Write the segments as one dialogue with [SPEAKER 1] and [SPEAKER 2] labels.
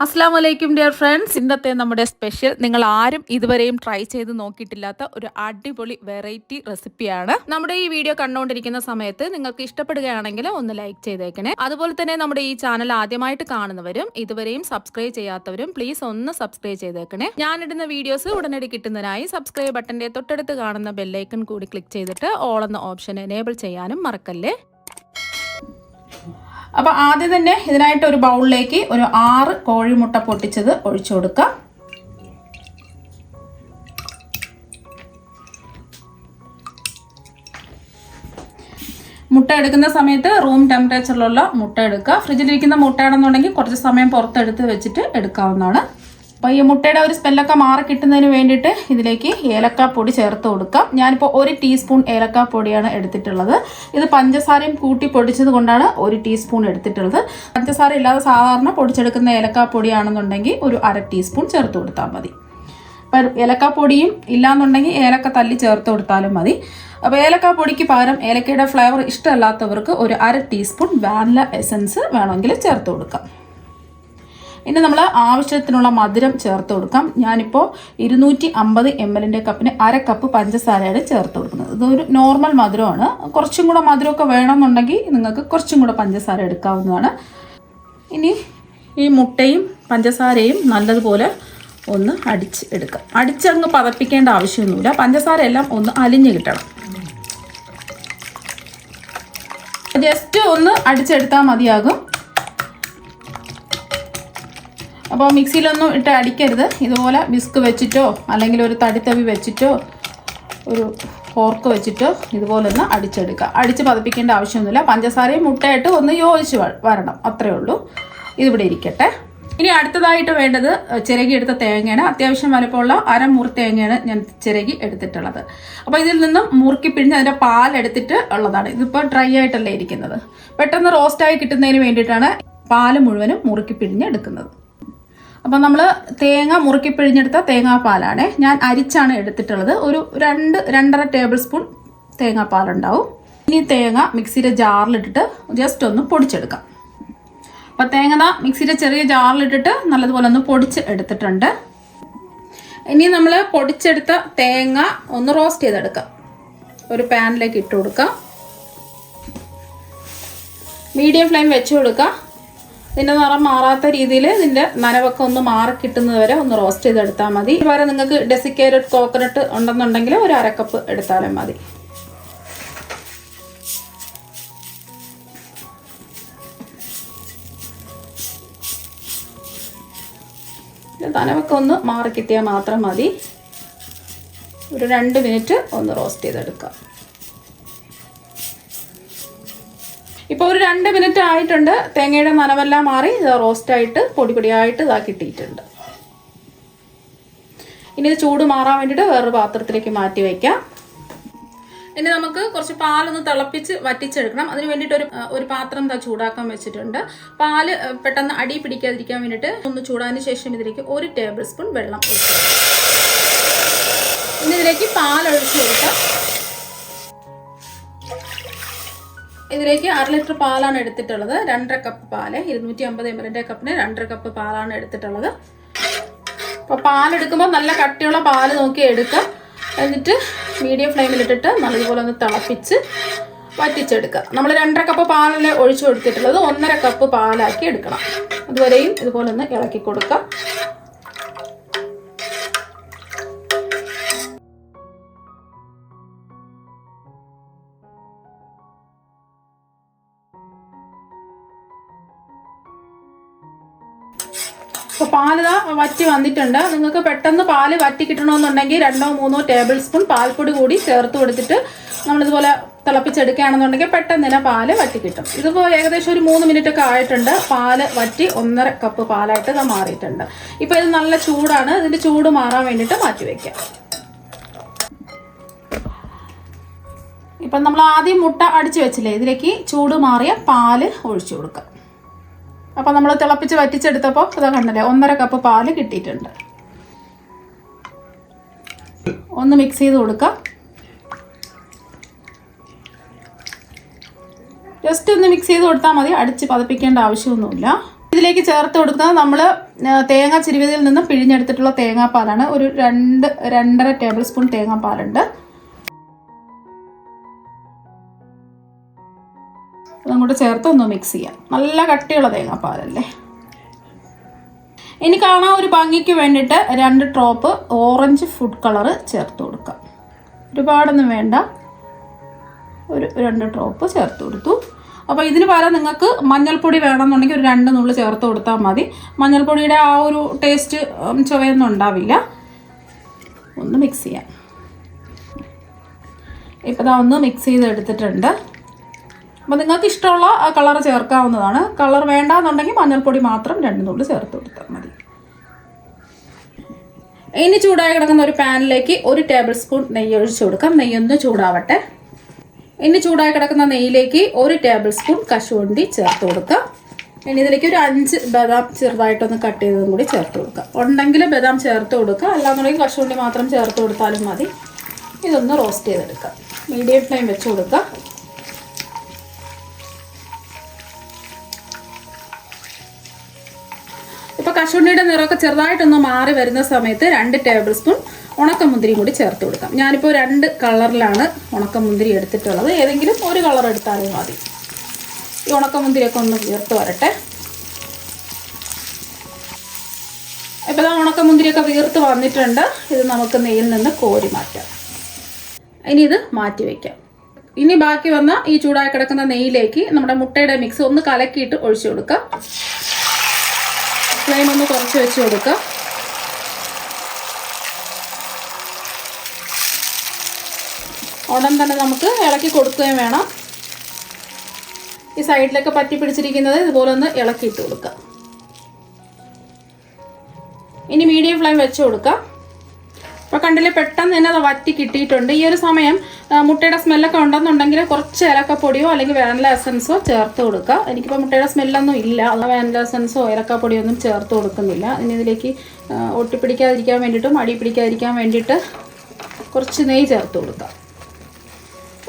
[SPEAKER 1] അസ്സലാമു അലൈക്കും dear friends. ഇന്നത്തെ നമ്മുടെ സ്പെഷ്യൽ നിങ്ങൾ ആരും ഇതുവരെയും ട്രൈ ചെയ്ത് നോക്കിയിട്ടില്ലാത്ത ഒരു അടിപൊളി വെറൈറ്റി റെസിപ്പിയാണ്. നമ്മുടെ ഈ വീഡിയോ കണ്ടുകൊണ്ടിരിക്കുന്ന സമയത്ത് നിങ്ങൾക്ക് ഇഷ്ടപ്പെടുകയാണെങ്കിൽ ഒന്ന് ലൈക്ക് ചെയ്തേക്കണേ. അതുപോലെ തന്നെ നമ്മുടെ ഈ ചാനൽ ആദ്യമായിട്ട് കാണുന്നവരും ഇതുവരെയും സബ്സ്ക്രൈബ് ചെയ്യാത്തവരും പ്ലീസ് ഒന്ന് സബ്സ്ക്രൈബ് ചെയ്തേക്കണേ. ഞാനിടുന്ന വീഡിയോസ് ഉടനടി കിട്ടുന്നതിനായി സബ്സ്ക്രൈബ് ബട്ടന്റെ തൊട്ടടുത്ത് കാണുന്ന ബെല്ലൈക്കൺ കൂടി ക്ലിക്ക് ചെയ്തിട്ട് ഓൾ എന്ന ഓപ്ഷൻ എനേബിൾ ചെയ്യാനും മറക്കല്ലേ. അപ്പോൾ ആദ്യം തന്നെ ഇതിനായിട്ട് ഒരു ബൗളിലേക്ക് ഒരു 6 കോഴിമുട്ട പൊട്ടിച്ചത് ഒഴിച്ചു കൊടുക്കാം. മുട്ട എടുക്കുന്ന സമയത്ത് റൂം ടെമ്പറേച്ചറിലുള്ള മുട്ട എടുക്കുക. ഫ്രിഡ്ജിലിരിക്കുന്ന മുട്ടയാണെന്നുണ്ടെങ്കിൽ കുറച്ച് സമയം പുറത്തെടുത്ത് വെച്ചിട്ട് എടുക്കാവുന്നതാണ്. അപ്പോൾ ഈ മുട്ടയുടെ ഒരു സ്മെല്ലൊക്കെ മാറി കിട്ടുന്നതിന് വേണ്ടിയിട്ട് ഇതിലേക്ക് ഏലക്കാപ്പൊടി ചേർത്ത് കൊടുക്കാം. ഞാനിപ്പോൾ 1 ടീസ്പൂൺ ഏലക്കാപ്പൊടിയാണ് എടുത്തിട്ടുള്ളത്. ഇത് പഞ്ചസാരയും കൂട്ടി പൊടിച്ചത് കൊണ്ടാണ് 1 ടീസ്പൂൺ എടുത്തിട്ടുള്ളത്. പഞ്ചസാര ഇല്ലാതെ സാധാരണ പൊടിച്ചെടുക്കുന്ന ഏലക്കാപ്പൊടിയാണെന്നുണ്ടെങ്കിൽ ഒരു 1/2 ടീസ്പൂൺ ചേർത്ത് കൊടുത്താൽ മതി. അപ്പം ഏലക്കാപ്പൊടിയും ഇല്ലാന്നുണ്ടെങ്കിൽ ഏലക്ക തല്ലി ചേർത്ത് കൊടുത്താലും മതി. അപ്പോൾ ഏലക്കാപ്പൊടിക്ക് പകരം ഏലക്കയുടെ ഫ്ലേവർ ഇഷ്ടമല്ലാത്തവർക്ക് ഒരു 1/2 ടീസ്പൂൺ വാനില എസൻസ് വേണമെങ്കിൽ ചേർത്ത് കൊടുക്കാം. ഇനി നമ്മൾ ആവശ്യത്തിനുള്ള മധുരം ചേർത്ത് കൊടുക്കാം. ഞാനിപ്പോൾ 250 ml കപ്പിന് 1/2 കപ്പ് പഞ്ചസാരയാണ് ചേർത്ത് കൊടുക്കുന്നത്. ഇതൊരു നോർമൽ മധുരമാണ്. കുറച്ചും കൂടെ മധുരമൊക്കെ വേണമെന്നുണ്ടെങ്കിൽ നിങ്ങൾക്ക് കുറച്ചും കൂടെ പഞ്ചസാര എടുക്കാവുന്നതാണ്. ഇനി ഈ മുട്ടയും പഞ്ചസാരയും നല്ലതുപോലെ ഒന്ന് അടിച്ച് എടുക്കാം. അടിച്ചങ്ങ് പതപ്പിക്കേണ്ട ആവശ്യമൊന്നുമില്ല. പഞ്ചസാര എല്ലാം ഒന്ന് അലിഞ്ഞ് കിട്ടണം. ജസ്റ്റ് ഒന്ന് അടിച്ചെടുത്താൽ മതിയാകും. അപ്പോൾ മിക്സിയിലൊന്നും ഇട്ട് അടിക്കരുത്. ഇതുപോലെ വിസ്ക് വെച്ചിട്ടോ അല്ലെങ്കിൽ ഒരു തടിത്തവി വെച്ചിട്ടോ ഒരു ഫോർക്ക് വെച്ചിട്ടോ ഇതുപോലെ ഒന്ന് അടിച്ചെടുക്കുക. അടിച്ച് പതപ്പിക്കേണ്ട ആവശ്യമൊന്നുമില്ല. പഞ്ചസാരയും മുട്ടയായിട്ട് ഒന്ന് യോജിച്ച് വരണം, അത്രയേ ഉള്ളൂ. ഇതിവിടെ ഇരിക്കട്ടെ. ഇനി അടുത്തതായിട്ട് വേണ്ടത് ചിരകി എടുത്ത തേങ്ങയാണ്. അത്യാവശ്യം വലുപ്പമുള്ള 1/2 മുറി തേങ്ങയാണ് ഞാൻ ചിരകി എടുത്തിട്ടുള്ളത്. അപ്പോൾ ഇതിൽ നിന്നും മുറുക്കി പിഴിഞ്ഞ് അതിൻ്റെ പാലെടുത്തിട്ട് ഉള്ളതാണ്. ഇതിപ്പോൾ ഡ്രൈ ആയിട്ടല്ലേ ഇരിക്കുന്നത്. പെട്ടെന്ന് റോസ്റ്റായി കിട്ടുന്നതിന് വേണ്ടിയിട്ടാണ് പാല് മുഴുവനും മുറുക്കി പിഴിഞ്ഞ് എടുക്കുന്നത്. അപ്പോൾ നമ്മൾ തേങ്ങ മുറുക്കി പിഴിഞ്ഞെടുത്ത തേങ്ങാപ്പാലാണ് ഞാൻ അരിച്ചാണ് എടുത്തിട്ടുള്ളത്. ഒരു 2-2.5 ടേബിൾ സ്പൂൺ തേങ്ങാപ്പാലുണ്ടാവും. ഇനി തേങ്ങ മിക്സിയുടെ ജാറിലിട്ടിട്ട് ജസ്റ്റ് ഒന്ന് പൊടിച്ചെടുക്കാം. അപ്പോൾ തേങ്ങ മിക്സിയുടെ ചെറിയ ജാറിലിട്ടിട്ട് നല്ലതുപോലെ ഒന്ന് പൊടിച്ച് എടുത്തിട്ടുണ്ട്. ഇനി നമ്മൾ പൊടിച്ചെടുത്ത തേങ്ങ ഒന്ന് റോസ്റ്റ് ചെയ്തെടുക്കാം. ഒരു പാനിലേക്ക് ഇട്ട് കൊടുക്കാം. മീഡിയം ഫ്ലെയിം വെച്ച് കൊടുക്കുക. ഇതിൻ്റെ നിറം മാറാത്ത രീതിയിൽ ഇതിൻ്റെ നനവൊക്കെ ഒന്ന് മാറി കിട്ടുന്നത് വരെ ഒന്ന് റോസ്റ്റ് ചെയ്തെടുത്താൽ മതി. ഇതുവരെ നിങ്ങൾക്ക് ഡെസിക്കേറ്റഡ് കോക്കനട്ട് ഉണ്ടെന്നുണ്ടെങ്കിൽ ഒരു 1/2 കപ്പ് എടുത്താലും മതി. നനവൊക്കെ ഒന്ന് മാറി കിട്ടിയാൽ മാത്രം മതി. ഒരു 2 മിനിറ്റ് ഒന്ന് റോസ്റ്റ് ചെയ്തെടുക്കാം. ഇപ്പോൾ ഒരു 2 മിനിറ്റ് ആയിട്ടുണ്ട്. തേങ്ങയുടെ നനവെല്ലാം മാറി റോസ്റ്റായിട്ട് പൊടിയായിട്ട് ഇതാക്കിയിട്ടിട്ടുണ്ട്. ഇനി ഇത് ചൂട് മാറാൻ വേണ്ടിയിട്ട് വേറൊരു പാത്രത്തിലേക്ക് മാറ്റി വയ്ക്കാം. ഇനി നമുക്ക് കുറച്ച് പാലൊന്ന് തിളപ്പിച്ച് വറ്റിച്ചെടുക്കണം. അതിന് വേണ്ടിയിട്ട് ഒരു പാത്രം ചൂടാക്കാൻ വെച്ചിട്ടുണ്ട്. പാല് പെട്ടെന്ന് അടി പിടിക്കാതിരിക്കാൻ വേണ്ടിയിട്ട് ഒന്ന് ചൂടാതിന് ശേഷം ഇതിലേക്ക് 1 ടേബിൾ സ്പൂൺ വെള്ളം ഒഴിച്ചു. ഇനി ഇതിലേക്ക് പാലൊഴിച്ച് കൊടുക്കാം. ഇതിലേക്ക് 1/2 ലിറ്റർ പാലാണ് എടുത്തിട്ടുള്ളത്. 2.5 കപ്പ് പാല്. 250 ml കപ്പിന് 2.5 കപ്പ് പാലാണ് എടുത്തിട്ടുള്ളത്. അപ്പോൾ പാലെടുക്കുമ്പോൾ നല്ല കട്ടിയുള്ള പാല് നോക്കി എടുക്കാം. എന്നിട്ട് മീഡിയം ഫ്ലെയിമിലിട്ടിട്ട് നല്ലതുപോലെ ഒന്ന് തിളപ്പിച്ച് വറ്റിച്ചെടുക്കുക. നമ്മൾ 2.5 കപ്പ് പാലല്ലേ ഒഴിച്ചു കൊടുത്തിട്ടുള്ളത്. 1.5 കപ്പ് പാലാക്കി എടുക്കണം. അതുവരെയും ഇതുപോലെ ഒന്ന് ഇളക്കി കൊടുക്കാം. അപ്പോൾ പാല് വറ്റി വന്നിട്ടുണ്ട്. നിങ്ങൾക്ക് പെട്ടെന്ന് പാല് വറ്റി കിട്ടണമെന്നുണ്ടെങ്കിൽ 2-3 ടേബിൾ സ്പൂൺ പാൽപ്പൊടി കൂടി ചേർത്ത് കൊടുത്തിട്ട് നമ്മളിതുപോലെ തിളപ്പിച്ചെടുക്കുകയാണെന്നുണ്ടെങ്കിൽ പെട്ടെന്ന് തന്നെ പാല് വറ്റി കിട്ടും. ഇതിപ്പോൾ ഏകദേശം ഒരു 3 മിനിറ്റ് ഒക്കെ ആയിട്ടുണ്ട്. പാല് വറ്റി 1.5 കപ്പ് പാലായിട്ട് ഇത് മാറിയിട്ടുണ്ട്. ഇപ്പോൾ ഇത് നല്ല ചൂടാണ്. ഇതിൻ്റെ ചൂട് മാറാൻ വേണ്ടിയിട്ട് മാറ്റി വയ്ക്കാം. ഇപ്പം നമ്മൾ ആദ്യം മുട്ട അടിച്ച് വെച്ചില്ലേ, ഇതിലേക്ക് ചൂട് മാറിയ പാല് ഒഴിച്ചു കൊടുക്കാം. അപ്പോൾ നമ്മൾ തിളപ്പിച്ച് വറ്റിച്ചെടുത്തപ്പോൾ ഇതാ കണ്ടല്ലേ 1.5 കപ്പ് പാല് കിട്ടിയിട്ടുണ്ട്. ഒന്ന് മിക്സ് ചെയ്ത് കൊടുക്കാം. ജസ്റ്റ് ഒന്ന് മിക്സ് ചെയ്ത് കൊടുത്താൽ മതി. അടിച്ച് പതപ്പിക്കേണ്ട ആവശ്യമൊന്നുമില്ല. ഇതിലേക്ക് ചേർത്ത് കൊടുക്കുന്നത് നമ്മൾ തേങ്ങ ചിരുവിതിൽ നിന്ന് പിഴിഞ്ഞെടുത്തിട്ടുള്ള തേങ്ങാപ്പാലാണ്. ഒരു 2-2.5 ടേബിൾ സ്പൂൺ തേങ്ങാപ്പാലുണ്ട്. അതങ്ങോട്ട് ചേർത്ത് ഒന്ന് മിക്സ് ചെയ്യാം. നല്ല കട്ടിയുള്ള തേങ്ങാപ്പാലല്ലേ. ഇനി കാണാൻ ഒരു ഭംഗിക്ക് വേണ്ടിയിട്ട് 2 ഡ്രോപ്പ് ഓറഞ്ച് ഫുഡ് കളർ ചേർത്ത് കൊടുക്കാം. ഒരുപാടൊന്നും വേണ്ട, ഒരു 2 ഡ്രോപ്പ് ചേർത്ത് കൊടുത്തു. അപ്പോൾ ഇതിന് പകരം നിങ്ങൾക്ക് മഞ്ഞൾപ്പൊടി വേണമെന്നുണ്ടെങ്കിൽ ഒരു 2 നുള്ളി ചേർത്ത് കൊടുത്താൽ മതി. മഞ്ഞൾപ്പൊടിയുടെ ആ ഒരു ടേസ്റ്റ് ചുവയൊന്നും ഉണ്ടാവില്ല. ഒന്ന് മിക്സ് ചെയ്യാം. ഇപ്പോൾ ഇതാ ഒന്ന് മിക്സ് ചെയ്ത് എടുത്തിട്ടുണ്ട്. അപ്പോൾ നിങ്ങൾക്ക് ഇഷ്ടമുള്ള കളർ ചേർക്കാവുന്നതാണ്. കളർ വേണ്ടാന്നുണ്ടെങ്കിൽ മഞ്ഞൾപ്പൊടി മാത്രം 2 നുള്ളി ചേർത്ത് കൊടുത്താൽ മതി. ഇനി ചൂടായി കിടക്കുന്ന ഒരു പാനിലേക്ക് 1 ടേബിൾ സ്പൂൺ നെയ്യ് ഒഴിച്ചു കൊടുക്കാം. നെയ്യൊന്ന് ചൂടാവട്ടെ. ഇനി ചൂടായി കിടക്കുന്ന നെയ്യിലേക്ക് 1 ടേബിൾ സ്പൂൺ കശുവണ്ടി ചേർത്ത് കൊടുക്കാം. ഇനി ഇതിലേക്ക് ഒരു 5 ബദാം ചെറുതായിട്ടൊന്ന് കട്ട് ചെയ്തതും കൂടി ചേർത്ത് കൊടുക്കാം. ഉണ്ടെങ്കിൽ ബദാം ചേർത്ത് കൊടുക്കുക, അല്ലാന്നുണ്ടെങ്കിൽ കശുവണ്ടി മാത്രം ചേർത്ത് കൊടുത്താലും മതി. ഇതൊന്ന് റോസ്റ്റ് ചെയ്തെടുക്കാം. മീഡിയം ഫ്ലെയിം വെച്ച് കൊടുക്കുക. ഇപ്പോൾ കശുവണ്ടിയുടെ നിറമൊക്കെ ചെറുതായിട്ടൊന്ന് മാറി വരുന്ന സമയത്ത് 2 ടേബിൾ സ്പൂൺ ഉണക്കമുന്തിരിയും കൂടി ചേർത്ത് കൊടുക്കാം. ഞാനിപ്പോൾ 2 കളറിലാണ് ഉണക്കമുന്തിരി എടുത്തിട്ടുള്ളത്. ഏതെങ്കിലും ഒരു കളർ എടുത്താലും മതി. ഈ ഉണക്കമുന്തിരിയൊക്കെ ഒന്ന് വീർത്ത് വരട്ടെ. ഇപ്പോൾ ഉണക്കമുന്തിരിയൊക്കെ വീർത്ത് വന്നിട്ടുണ്ട്. ഇത് നമുക്ക് നെയ്യിൽ നിന്ന് കോരി മാറ്റാം. ഇനി ഇത് മാറ്റി വയ്ക്കാം. ഇനി ബാക്കി വന്ന ഈ ചൂടായി കിടക്കുന്ന നെയ്യിലേക്ക് നമ്മുടെ മുട്ടയുടെ മിക്സ് ഒന്ന് കലക്കിയിട്ട് ഒഴിച്ചു കൊടുക്കാം. ഫ്ലെയിം ഒന്ന് കുറച്ച് വെച്ച് കൊടുക്കാം. ഉടൻ തന്നെ നമുക്ക് ഇളക്കി കൊടുക്കുകയും വേണം. ഈ സൈഡിലൊക്കെ പറ്റി പിടിച്ചിരിക്കുന്നത് ഇതുപോലെ ഒന്ന് ഇളക്കിയിട്ട് കൊടുക്കാം. ഇനി മീഡിയം ഫ്ലെയിം വെച്ച് കൊടുക്കാം. അപ്പോൾ കണ്ടില്ലേ, പെട്ടെന്ന് തന്നെ അത് വറ്റി കിട്ടിയിട്ടുണ്ട്. ഈ ഒരു സമയം മുട്ടയുടെ സ്മെല്ലൊക്കെ ഉണ്ടെന്നുണ്ടെങ്കിൽ കുറച്ച് ഏലക്കപ്പൊടിയോ അല്ലെങ്കിൽ വാനില എസൻസോ ചേർത്ത് കൊടുക്കുക. എനിക്കിപ്പോൾ മുട്ടയുടെ സ്മെല്ലൊന്നും ഇല്ല, അത് വാനില എസൻസോ ഏലക്കപ്പൊടിയോ ഒന്നും ചേർത്ത് കൊടുക്കുന്നില്ല. ഇനി ഇതിലേക്ക് ഒട്ടിപ്പിടിക്കാതിരിക്കാൻ വേണ്ടിയിട്ടും അടി പിടിക്കാതിരിക്കാൻ വേണ്ടിയിട്ട് കുറച്ച് നെയ്യ് ചേർത്ത് കൊടുക്കുക.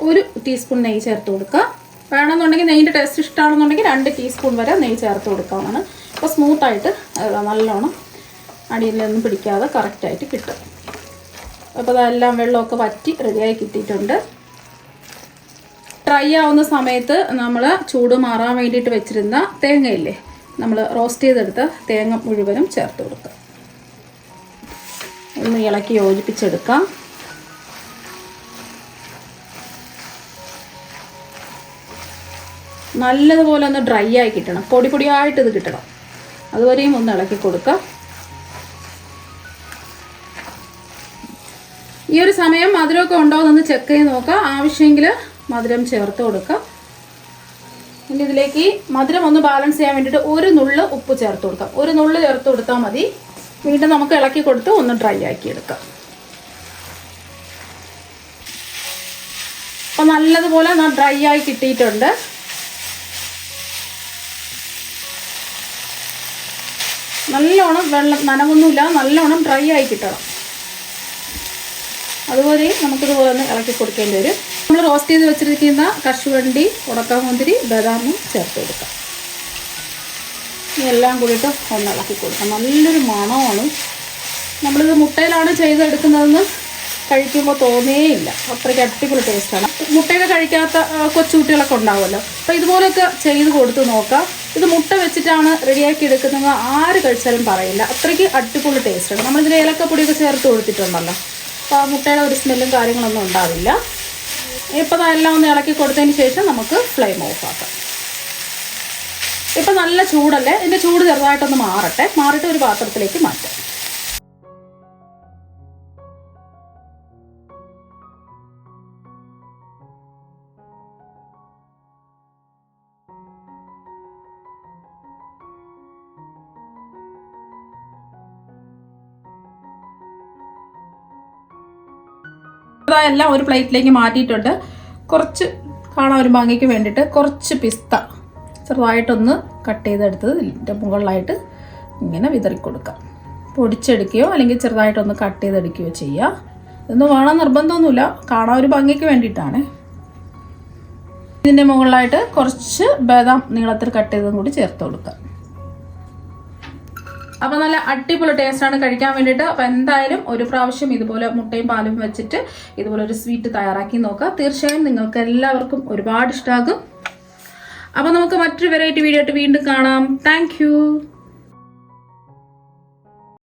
[SPEAKER 1] 1 ടീസ്പൂൺ നെയ്യ് ചേർത്ത് കൊടുക്കുക. വേണമെന്നുണ്ടെങ്കിൽ നെയ്യിൻ്റെ ടേസ്റ്റ് ഇഷ്ടമാണെന്നുണ്ടെങ്കിൽ 2 ടീസ്പൂൺ വരെ നെയ്യ് ചേർത്ത് കൊടുക്കാവുന്നതാണ്. അപ്പോൾ സ്മൂത്തായിട്ട് നല്ലോണം അടിയിലൊന്നും പിടിക്കാതെ കറക്റ്റായിട്ട് കിട്ടും. അപ്പോൾ അതെല്ലാം വെള്ളമൊക്കെ വറ്റി റെഡിയായി കിട്ടിയിട്ടുണ്ട്. ഡ്രൈ ആവുന്ന സമയത്ത് നമ്മൾ ചൂട് മാറാൻ വേണ്ടിയിട്ട് വെച്ചിരുന്ന തേങ്ങയില്ലേ, നമ്മൾ റോസ്റ്റ് ചെയ്തെടുത്ത തേങ്ങ മുഴുവനും ചേർത്ത് കൊടുക്കുക. ഒന്ന് ഇളക്കി യോജിപ്പിച്ചെടുക്കാം. നല്ലതുപോലെ ഒന്ന് ഡ്രൈ ആയി കിട്ടണം, പൊടി പൊടിയായിട്ട് ഇത് കിട്ടണം. അതുവരെയും ഒന്ന് ഇളക്കി കൊടുക്കാം. ഈ ഒരു സമയം മധുരമൊക്കെ ഉണ്ടോ എന്നൊന്ന് ചെക്ക് ചെയ്ത് നോക്കുക. ആവശ്യമെങ്കിൽ മധുരം ചേർത്ത് കൊടുക്കുക. ഇനി ഇതിലേക്ക് മധുരം ഒന്ന് ബാലൻസ് ചെയ്യാൻ വേണ്ടിയിട്ട് 1 നുള്ള് ഉപ്പ് ചേർത്ത് കൊടുക്കാം. 1 നുള്ള് ചേർത്ത് കൊടുത്താൽ മതി. വീണ്ടും നമുക്ക് ഇളക്കി കൊടുത്ത് ഒന്ന് ഡ്രൈ ആക്കി എടുക്കാം. അപ്പോൾ നല്ലതുപോലെ ഡ്രൈ ആയി കിട്ടിയിട്ടുണ്ട്. നല്ലോണം വെള്ളം നനവൊന്നുമില്ല, നല്ലോണം ഡ്രൈ ആയി കിട്ടണം. അതുപോലെ നമുക്കിതുപോലെ ഒന്ന് ഇളക്കി കൊടുക്കേണ്ടി വരും. നമ്മൾ റോസ്റ്റ് ചെയ്ത് വെച്ചിരിക്കുന്ന കശുവണ്ടി, ഉണക്കമുന്തിരി, ബദാമും ചേർത്ത് കൊടുക്കാം. എല്ലാം കൂടിയിട്ട് ഒന്ന് ഇളക്കി കൊടുക്കാം. നല്ലൊരു മണമാണ്. നമ്മളിത് മുട്ടയിലാണ് ചെയ്തെടുക്കുന്നതെന്ന് കഴിക്കുമ്പോൾ തോന്നേയില്ല, അത്രയ്ക്ക് അടിപൊളി ടേസ്റ്റാണ്. മുട്ടയൊക്കെ കഴിക്കാത്ത കൊച്ചുകുട്ടികളൊക്കെ ഉണ്ടാവുമല്ലോ, അപ്പോൾ ഇതുപോലെയൊക്കെ ചെയ്ത് കൊടുത്ത് നോക്കാം. ഇത് മുട്ട വെച്ചിട്ടാണ് റെഡിയാക്കി എടുക്കുന്നത് ആര് കഴിച്ചാലും പറയില്ല, അത്രയ്ക്ക് അടിപൊളി ടേസ്റ്റാണ്. നമ്മളിതിൽ ഏലക്കപ്പൊടിയൊക്കെ ചേർത്ത് കൊടുത്തിട്ടുണ്ടല്ലോ, അപ്പോൾ ആ മുട്ടയുടെ ഒരു സ്മെല്ലും കാര്യങ്ങളൊന്നും ഉണ്ടാവില്ല. ഇപ്പോൾ അതെല്ലാം ഒന്ന് ഇളക്കി കൊടുത്തതിന് ശേഷം നമുക്ക് ഫ്ലെയിം ഓഫ് ആക്കാം. ഇപ്പം നല്ല ചൂടല്ലേ, ഇതിൻ്റെ ചൂട് ചെറുതായിട്ടൊന്ന് മാറിയിട്ട് ഒരു പാത്രത്തിലേക്ക് മാറ്റാം. എല്ലാം ഒരു പ്ലേറ്റിലേക്ക് മാറ്റിയിട്ടുണ്ട്. കുറച്ച് കാണാൻ ഒരു ഭംഗിക്ക് വേണ്ടിയിട്ട് കുറച്ച് പിസ്ത ചെറുതായിട്ടൊന്ന് കട്ട് ചെയ്തെടുത്തത് ഇതിൻ്റെ മുകളിലായിട്ട് ഇങ്ങനെ വിതറി കൊടുക്കാം. പൊടിച്ചെടുക്കുകയോ അല്ലെങ്കിൽ ചെറുതായിട്ടൊന്ന് കട്ട് ചെയ്തെടുക്കുകയോ ചെയ്യുക. ഇതൊന്നും വേണം നിർബന്ധമൊന്നുമില്ല, കാണാൻ ഒരു ഭംഗിക്ക് വേണ്ടിയിട്ടാണ്. ഇതിൻ്റെ മുകളിലായിട്ട് കുറച്ച് ബദാം നീളത്തിൽ കട്ട് ചെയ്തതും കൂടി ചേർത്ത് കൊടുക്കാം. അപ്പോൾ നല്ല അടിപൊളി ടേസ്റ്റാണ് കഴിക്കാൻ വേണ്ടിയിട്ട്. അപ്പോൾ എന്തായാലും ഒരു പ്രാവശ്യം ഇതുപോലെ മുട്ടയും പാലും വെച്ചിട്ട് ഇതുപോലെ ഒരു സ്വീറ്റ് തയ്യാറാക്കി നോക്കുക. തീർച്ചയായും നിങ്ങൾക്ക് എല്ലാവർക്കും ഒരുപാട് ഇഷ്ടമാകും. അപ്പോൾ നമുക്ക് മറ്റൊരു വെറൈറ്റി വീഡിയോ ആയിട്ട് വീണ്ടും കാണാം. താങ്ക്